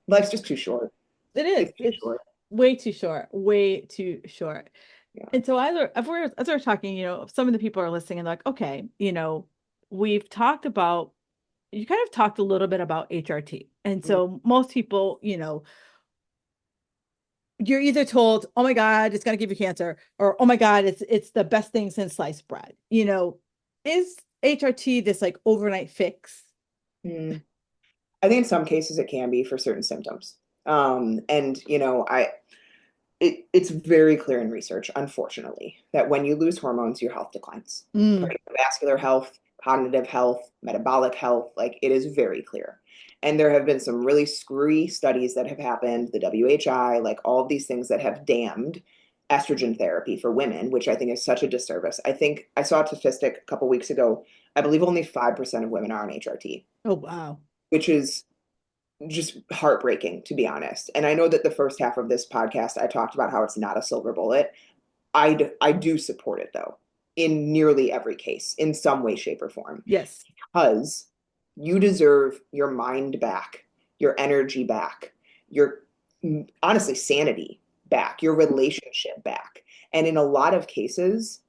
life's just too short. It is. It's too It's short. way too short. Way too short. Yeah. And so as we're talking, some of the people are listening and like, okay, we've talked about, you kind of talked a little bit about HRT. And Mhm. so most people, you're either told, oh my God, it's gonna give you cancer, or oh my God, it's the best thing since sliced bread. Is HRT this like overnight fix? Mm. I think in some cases it can be for certain symptoms. And it's very clear in research, unfortunately, that when you lose hormones, your health declines. Mm, Cardiovascular health, cognitive health, metabolic health, like it is very clear. And there have been some really screwy studies that have happened, the WHI, like all of these things that have damned estrogen therapy for women, which I think is such a disservice. I think I saw a statistic a couple weeks ago. I believe only 5% of women are on HRT, oh wow. which is just heartbreaking, to be honest. And I know that the first half of this podcast, I talked about how it's not a silver bullet. I do support it though, in nearly every case, in some way, shape, or form, Yes. because you deserve your mind back, your energy back, your honestly sanity back, your relationship back. And in a lot of cases,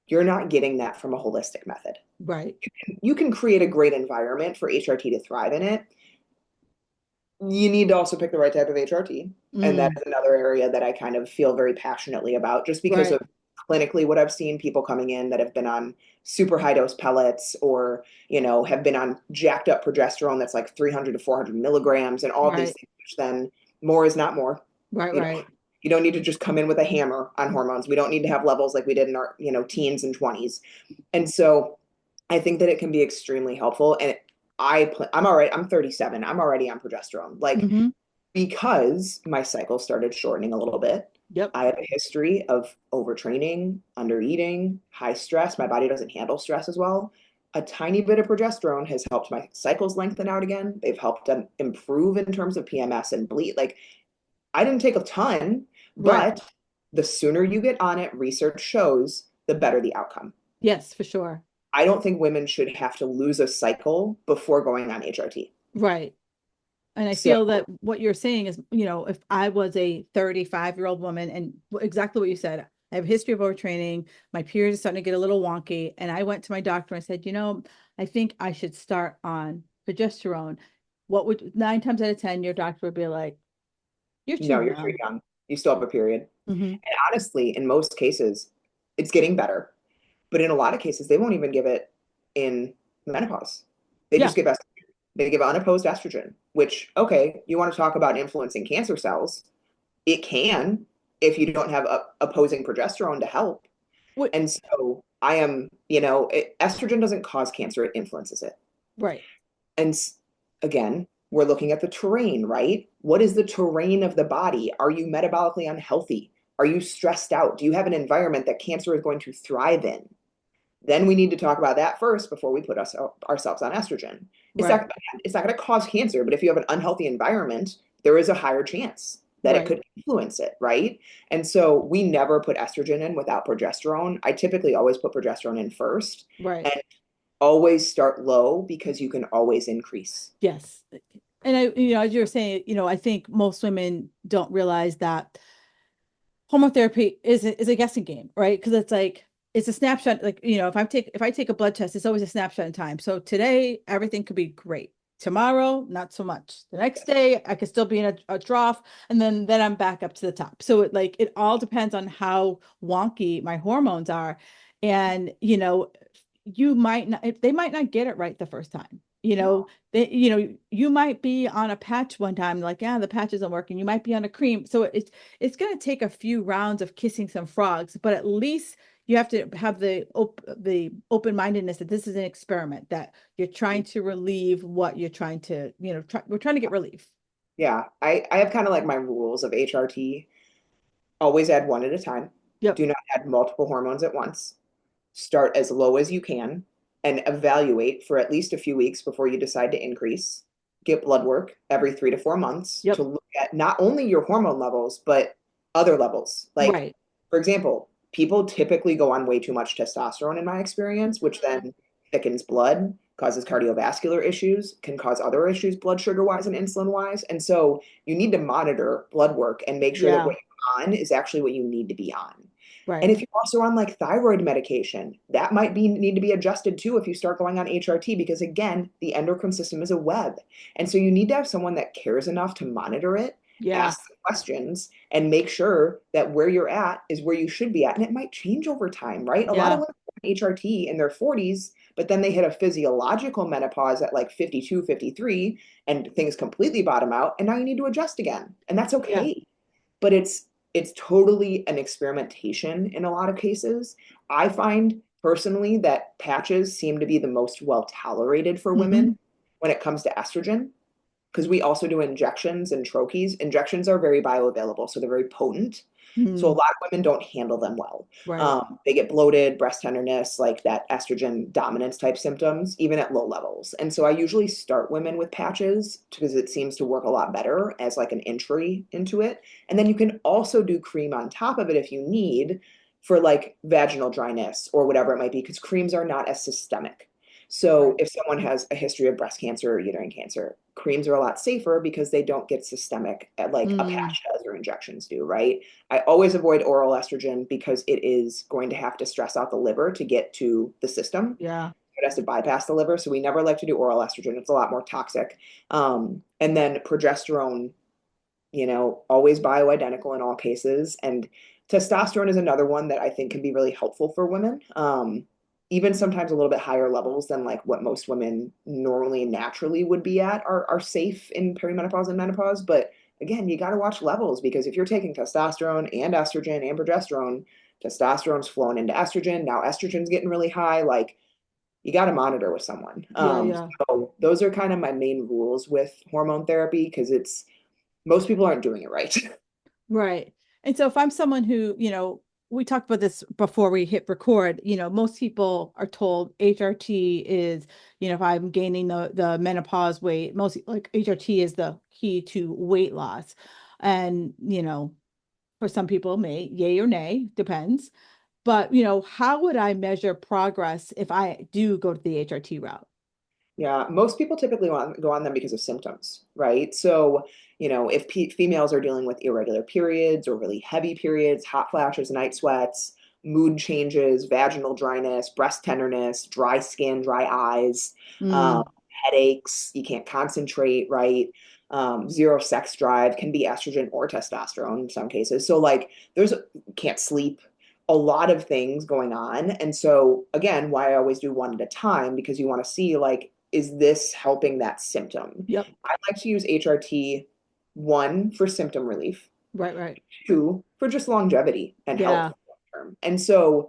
you're not getting that from a holistic method. Right. You can create a great environment for HRT to thrive in it. You need to also pick the right type of HRT. And that Mm, is another area that I kind of feel very passionately about just because right. of clinically what I've seen people coming in that have been on super high dose pellets or, have been on jacked up progesterone that's like 300 to 400 milligrams and all of these Right. things, which then more is not more. Right. You know, Right. you don't need to just come in with a hammer on hormones. We don't need to have levels like we did in our, teens and 20s. And so I think that it can be extremely helpful. And I'm already, I'm 37. I'm already on progesterone. Like, Mm-hmm. because my cycle started shortening a little bit, Yep. I have a history of overtraining, undereating, high stress. My body doesn't handle stress as well. A tiny bit of progesterone has helped my cycles lengthen out again. They've helped them improve in terms of PMS and bleed. Like, I didn't take a ton, Right. but the sooner you get on it, research shows the better the outcome. Yes, for sure. I don't think women should have to lose a cycle before going on HRT. Right. And I So, feel that what you're saying is, if I was a 35-year-old woman and exactly what you said, I have a history of overtraining, my period is starting to get a little wonky, and I went to my doctor and I said, I think I should start on progesterone. What would 9 times out of 10, your doctor would be like, you're too no, you're too young. young. You still have a period. Hmm. And honestly, in most cases, it's getting better. But in a lot of cases, they won't even give it in menopause. They Yeah, just give estrogen. They give unopposed estrogen, which, okay, you want to talk about influencing cancer cells. It can if you don't have opposing progesterone to help. what, And so estrogen doesn't cause cancer, it influences it. right. And again, we're looking at the terrain, right? What is the terrain of the body? Are you metabolically unhealthy? Are you stressed out? Do you have an environment that cancer is going to thrive in? Then we need to talk about that first before we put ourselves on estrogen. It's Right, not, it's not going to cause cancer, but if you have an unhealthy environment, there is a higher chance that it right. could influence it, right? And so we never put estrogen in without progesterone. I typically always put progesterone in first Right. and always start low because you can always increase. Yes. And as you were saying, I think most women don't realize that hormone therapy is a guessing game, right? Because it's like it's a snapshot. Like, if I take a blood test, it's always a snapshot in time. So today everything could be great. Tomorrow, not so much. The next day, I could still be in a trough, and then I'm back up to the top. So it all depends on how wonky my hormones are. And you might not they might not get it right the first time. No. You might be on a patch one time, like, yeah, the patch isn't working. You might be on a cream. So it's going to take a few rounds of kissing some frogs, but at least you have to have the open-mindedness that this is an experiment, that you're trying to relieve what you're trying to, we're trying to get relief. Yeah, I have kind of like my rules of HRT. Always add one at a time. Yep. Do not add multiple hormones at once. Start as low as you can and evaluate for at least a few weeks before you decide to increase. Get blood work every 3 to 4 months to Yep. look at not only your hormone levels, but other levels. Like, Right. for example, people typically go on way too much testosterone, in my experience, which Mhm. then thickens blood, causes cardiovascular issues, can cause other issues, blood sugar wise and insulin wise. And so you need to monitor blood work and make sure that Yeah. what you're on is actually what you need to be on. And Right. if you're also on like thyroid medication, that might be need to be adjusted too if you start going on HRT, because again, the endocrine system is a web. And so you need to have someone that cares enough to monitor it, Yeah. ask the questions, and make sure that where you're at is where you should be at. And it might change over time, right? A lot of Yeah. women are on HRT in their 40s, but then they hit a physiological menopause at like 52, 53, and things completely bottom out. And now you need to adjust again. And that's Yeah. okay, but it's totally an experimentation in a lot of cases. I find personally that patches seem to be the most well tolerated for Hmm. women when it comes to estrogen, because we also do injections and troches. Injections are very bioavailable, so they're very potent. So a Mm. lot of women don't handle them well. Right. They get bloated, breast tenderness, like that estrogen dominance type symptoms, even at low levels. And so I usually start women with patches because it seems to work a lot better as like an entry into it. And then you can also do cream on top of it if you need, for like vaginal dryness or whatever it might be, because creams are not as systemic. So Right. if someone has a history of breast cancer or uterine cancer, creams are a lot safer because they don't get systemic like a Mm. patch does or injections do, right? I always avoid oral estrogen because it is going to have to stress out the liver to get to the system. Yeah. It has to bypass the liver. So we never like to do oral estrogen. It's a lot more toxic. And then progesterone, always bioidentical in all cases. And testosterone is another one that I think can be really helpful for women. Even sometimes a little bit higher levels than like what most women normally naturally would be at are safe in perimenopause and menopause. But again, you got to watch levels, because if you're taking testosterone and estrogen and progesterone, testosterone's flowing into estrogen. Now estrogen's getting really high. Like, you got to monitor with someone. Yeah, yeah. So those are kind of my main rules with hormone therapy because it's most people aren't doing it right. Right. And so if I'm someone who, we talked about this before we hit record, most people are told HRT is, if I'm gaining the menopause weight, most like HRT is the key to weight loss. And, for some people may yay or nay, depends. But, how would I measure progress if I do go to the HRT route? Yeah, most people typically go on them because of symptoms, right? So, if females are dealing with irregular periods or really heavy periods, hot flashes, night sweats, mood changes, vaginal dryness, breast tenderness, dry skin, dry eyes, um, Mm, headaches, you can't concentrate, right? Zero sex drive can be estrogen or testosterone in some cases. So, like, can't sleep, a lot of things going on. And so, again, why I always do one at a time, because you want to see, like, is this helping that symptom? yep. I like to use HRT, one, for symptom relief, Right, right. two, for just longevity and health Yeah. long term. And so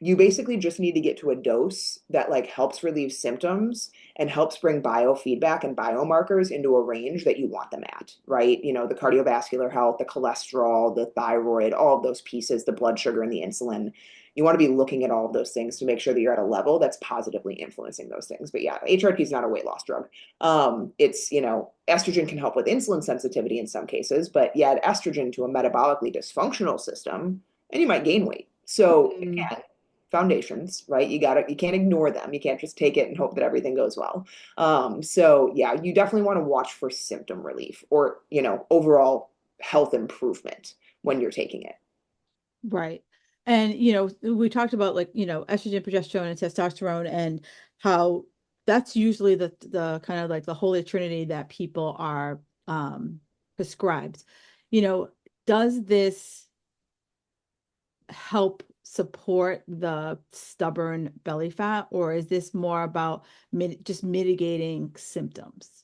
you basically just need to get to a dose that like helps relieve symptoms and helps bring biofeedback and biomarkers into a range that you want them at, right? The cardiovascular health, the cholesterol, the thyroid, all of those pieces, the blood sugar and the insulin. You want to be looking at all of those things to make sure that you're at a level that's positively influencing those things. But yeah, HRT is not a weight loss drug. Estrogen can help with insulin sensitivity in some cases, but you add estrogen to a metabolically dysfunctional system and you might gain weight. So Mm, again, foundations, right? You can't ignore them. You can't just take it and hope that everything goes well. So yeah, you definitely want to watch for symptom relief or, overall health improvement when you're taking it. right. And, we talked about like, estrogen, progesterone, and testosterone, and how that's usually the kind of like the holy trinity that people are prescribed. You know, does this help support the stubborn belly fat, or is this more about just mitigating symptoms?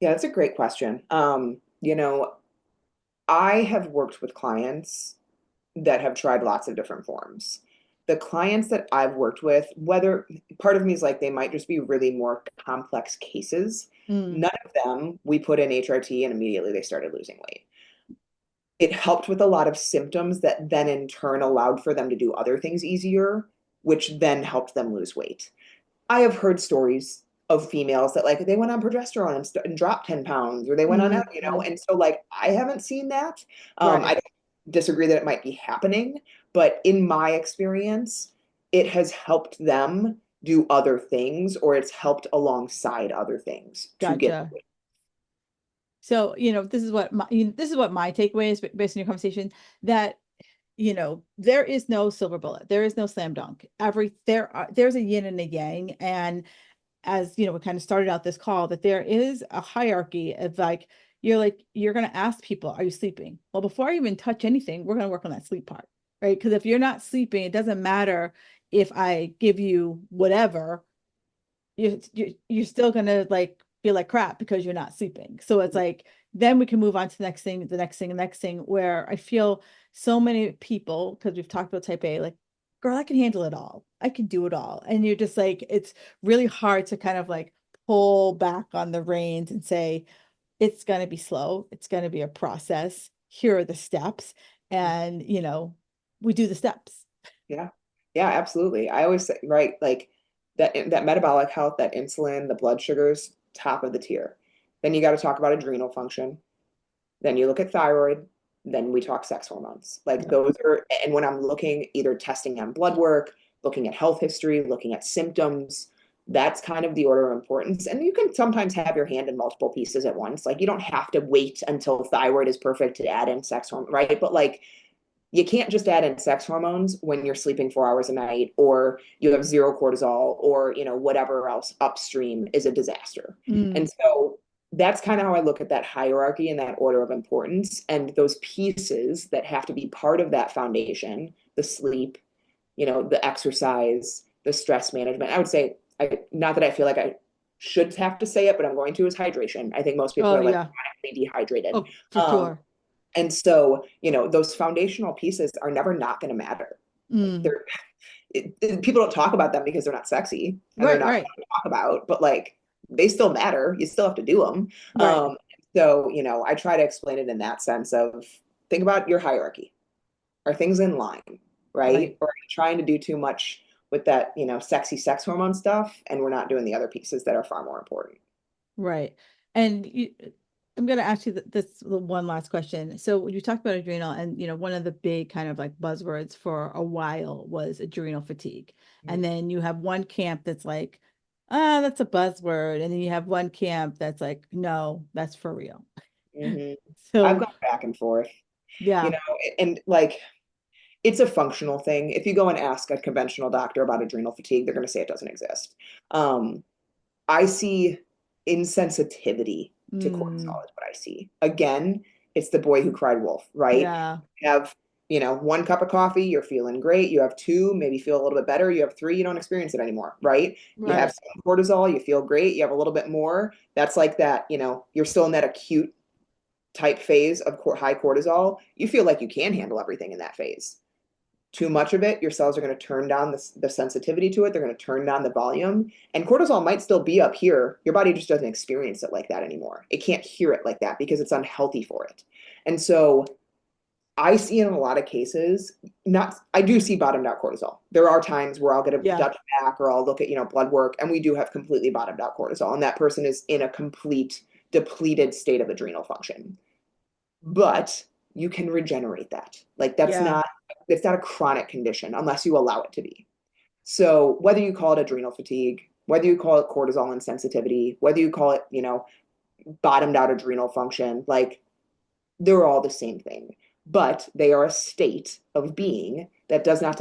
Yeah, that's a great question. I have worked with clients that have tried lots of different forms. The clients that I've worked with, whether part of me is like they might just be really more complex cases. Mm, None of them we put in HRT and immediately they started losing weight. It helped with a lot of symptoms that then in turn allowed for them to do other things easier, which then helped them lose weight. I have heard stories of females that like they went on progesterone and dropped 10 pounds or they went on, mm, and so like I haven't seen that. I right. don't disagree that it might be happening, but in my experience, it has helped them do other things or it's helped alongside other things to get the Gotcha. weight. So, this is what my takeaway is based on your conversation, that there is no silver bullet. There is no slam dunk. There's a yin and a yang. And as we kind of started out this call, that there is a hierarchy of you're going to ask people, are you sleeping? Well, before I even touch anything, we're going to work on that sleep part, right? Because if you're not sleeping, it doesn't matter if I give you whatever, you're still gonna like feel like crap because you're not sleeping. So it's like then we can move on to the next thing, the next thing, the next thing, where I feel so many people, because we've talked about type A, like, girl, I can handle it all. I can do it all. And you're just like, it's really hard to kind of like pull back on the reins and say, it's gonna be slow, it's gonna be a process. Here are the steps. And we do the steps. Yeah. Yeah, absolutely. I always say, right, like that metabolic health, that insulin, the blood sugars, top of the tier. Then you got to talk about adrenal function. Then you look at thyroid, then we talk sex hormones. Like Yep. those are, and when I'm looking either testing on blood work, looking at health history, looking at symptoms, that's kind of the order of importance. And you can sometimes have your hand in multiple pieces at once. Like you don't have to wait until thyroid is perfect to add in sex hormone, right? But like you can't just add in sex hormones when you're sleeping 4 hours a night or you have zero cortisol or whatever else upstream is a disaster. Mm, And so that's kind of how I look at that hierarchy and that order of importance and those pieces that have to be part of that foundation, the sleep, the exercise, the stress management. I would say, not that I feel like I should have to say it, but I'm going to, is hydration. I think most people oh are like yeah. chronically dehydrated. Oh, for um, sure. and so, those foundational pieces are never not going to matter. Mm, They're, people don't talk about them because they're not sexy and they're Right, not right, fun to talk about, but like they still matter. You still have to do them. right, So, I try to explain it in that sense of think about your hierarchy. Are things in line, right, right? Or are you trying to do too much with that, sexy sex hormone stuff, and we're not doing the other pieces that are far more important? right. And I'm going to ask you this one last question. So you talked about adrenal, and one of the big kind of like buzzwords for a while was adrenal fatigue. And then you have one camp that's like, ah, that's a buzzword, and then you have one camp that's like, no, that's for real. Mm-hmm. I've So gone back and forth, you yeah, know, and like it's a functional thing. If you go and ask a conventional doctor about adrenal fatigue, they're going to say it doesn't exist. Um, I see insensitivity to mm, cortisol is what I see. Again, it's the boy who cried wolf, right? yeah, You have, one cup of coffee, you're feeling great. You have two, maybe feel a little bit better. You have three, you don't experience it anymore, right? You have right, some cortisol, you feel great. You have a little bit more. That's like that, you're still in that acute type phase of high cortisol. You feel like you can handle everything in that phase. Too much of it, your cells are going to turn down the sensitivity to it. They're going to turn down the volume. And cortisol might still be up here. Your body just doesn't experience it like that anymore. It can't hear it like that because it's unhealthy for it. And so I see in a lot of cases, not I do see bottomed out cortisol. There are times where I'll get a yeah, Dutch back or I'll look at, blood work, and we do have completely bottomed out cortisol. And that person is in a complete depleted state of adrenal function, but you can regenerate that. Like that's yeah, not it's not a chronic condition unless you allow it to be. So whether you call it adrenal fatigue, whether you call it cortisol insensitivity, whether you call it, bottomed out adrenal function, like they're all the same thing. But they are a state of being that does not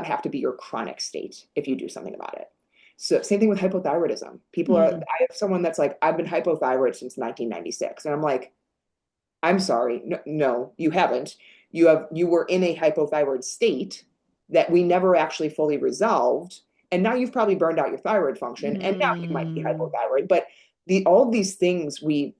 have to be your chronic state if you do something about it. So same thing with hypothyroidism. mm, I have someone that's like, I've been hypothyroid since 1996. And I'm like, I'm sorry. No, no, you haven't. You were in a hypothyroid state that we never actually fully resolved. And now you've probably burned out your thyroid function and now you might be mm, hypothyroid. But all of these things we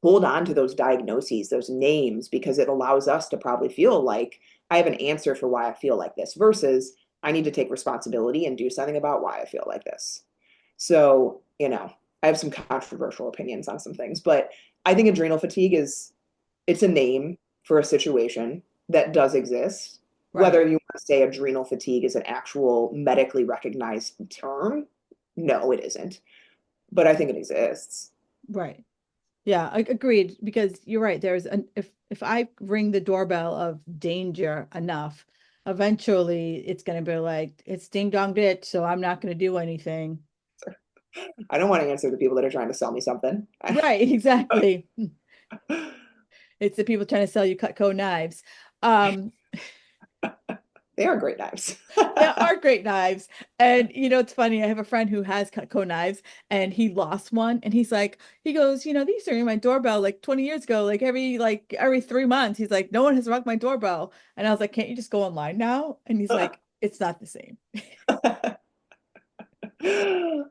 hold on to those diagnoses, those names, because it allows us to probably feel like I have an answer for why I feel like this versus I need to take responsibility and do something about why I feel like this. So, I have some controversial opinions on some things, but I think adrenal fatigue it's a name for a situation that does exist. Whether right, you want to say adrenal fatigue is an actual medically recognized term, no, it isn't. But I think it exists. right. Yeah, I agreed because you're right. There's an if I ring the doorbell of danger enough, eventually it's gonna be like it's ding dong ditch, so I'm not gonna do anything. I don't want to answer the people that are trying to sell me something. Right, exactly. It's the people trying to sell you Cutco knives. Um, They are great knives. there are great knives. And it's funny, I have a friend who has Cutco knives and he lost one and he's like, he goes, these are in my doorbell like 20 years ago, like every 3 months. He's like, no one has rung my doorbell. And I was like, can't you just go online now? And he's like, it's not the same.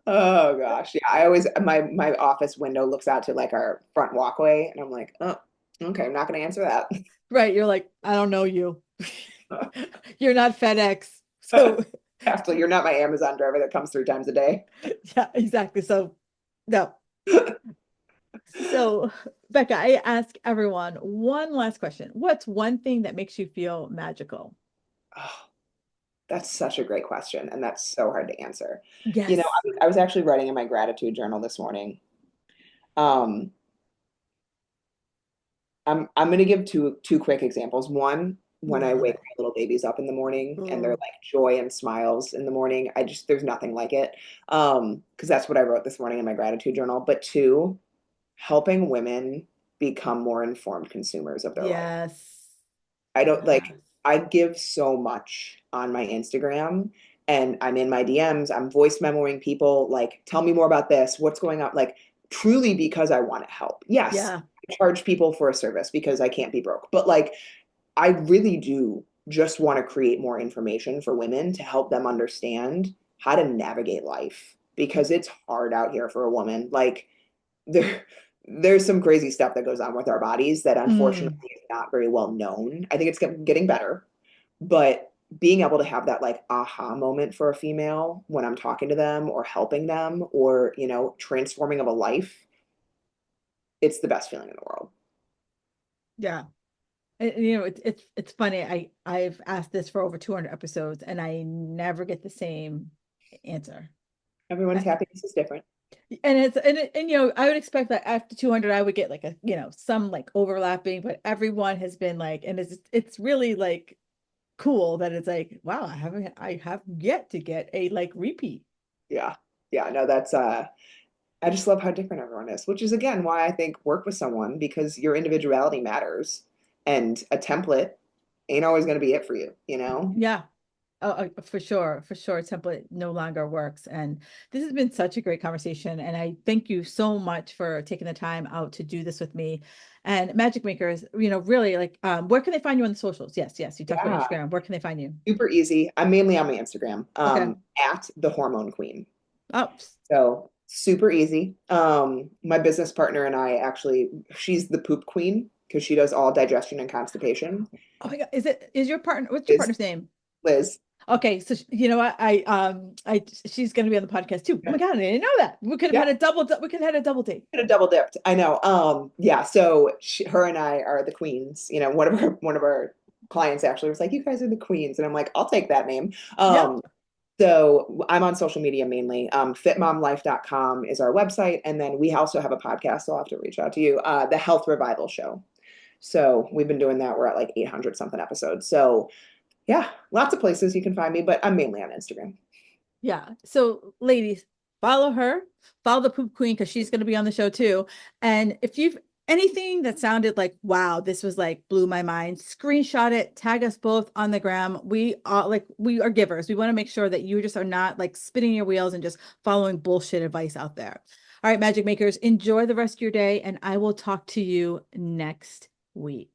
Oh gosh. Yeah, I always my office window looks out to like our front walkway and I'm like, "Oh, okay, I'm not going to answer that." Right. You're like, I don't know you. You're not FedEx. So Absolutely, you're not my Amazon driver that comes 3 times a day. yeah, exactly. So no. So, Becca, I ask everyone one last question. What's one thing that makes you feel magical? Oh, that's such a great question, and that's so hard to answer. Yes. I was actually writing in my gratitude journal this morning. Um, I'm going to give two quick examples. One, when I Love wake it. my little babies up in the morning and they're Oh, like joy and smiles in the morning, there's nothing like it. Because that's what I wrote this morning in my gratitude journal. But two, helping women become more informed consumers of their life. yes. I don't like, Yes. I give so much on my Instagram and I'm in my DMs, I'm voice memoing people, like, tell me more about this, what's going on, like, truly because I want to help. Yes, Yeah. I charge people for a service because I can't be broke, but like, I really do just want to create more information for women to help them understand how to navigate life because it's hard out here for a woman. Like, there there's some crazy stuff that goes on with our bodies that Mm, unfortunately is not very well known. I think it's getting better, but being able to have that like aha moment for a female when I'm talking to them or helping them or, transforming of a life, it's the best feeling in the world. Yeah. It's funny. I've asked this for over 200 episodes and I never get the same answer. Everyone's I- happiness is different. and I would expect that after 200 I would get like a, some like overlapping, but everyone has been like, and it's really like cool that it's like, wow, I have yet to get a like repeat. Yeah. Yeah. No, I just love how different everyone is, which is again why I think work with someone because your individuality matters and a template ain't always going to be it for you, you know? Yeah. Oh, for sure, for sure. Template no longer works. And this has been such a great conversation. And I thank you so much for taking the time out to do this with me. And Magic Makers, really like, where can they find you on the socials? Yes, yes. You talked about Yeah. Instagram. Where can they find you? Super easy. I'm mainly on my Instagram, Okay. at the Hormone Queen. Oh, So super easy. My business partner and I actually, she's the poop queen because she does all digestion and constipation. oh my God. Is your partner, what's your Is partner's name? Liz. Okay. So you know what? She's going to be on the podcast too. Oh Yeah. my God. I didn't know that. We could have Yeah. had a double, we could have had a double date. Could have double dipped. I know. Yeah. So her and I are the queens. One of our clients actually was like, "You guys are the queens," and I'm like, "I'll take that name." Yep. So I'm on social media mainly. Fitmomlife.com is our website, and then we also have a podcast. So I'll have to reach out to you. The Health Revival Show. So we've been doing that. We're at like 800 something episodes. So yeah, lots of places you can find me, but I'm mainly on Instagram. Yeah. So, ladies, follow her, follow the Poop Queen because she's going to be on the show too. And if you've anything that sounded like, wow, this was like blew my mind, screenshot it, tag us both on the gram. We are givers. We want to make sure that you just are not like spinning your wheels and just following bullshit advice out there. All right, Magic Makers, enjoy the rest of your day, and I will talk to you next week.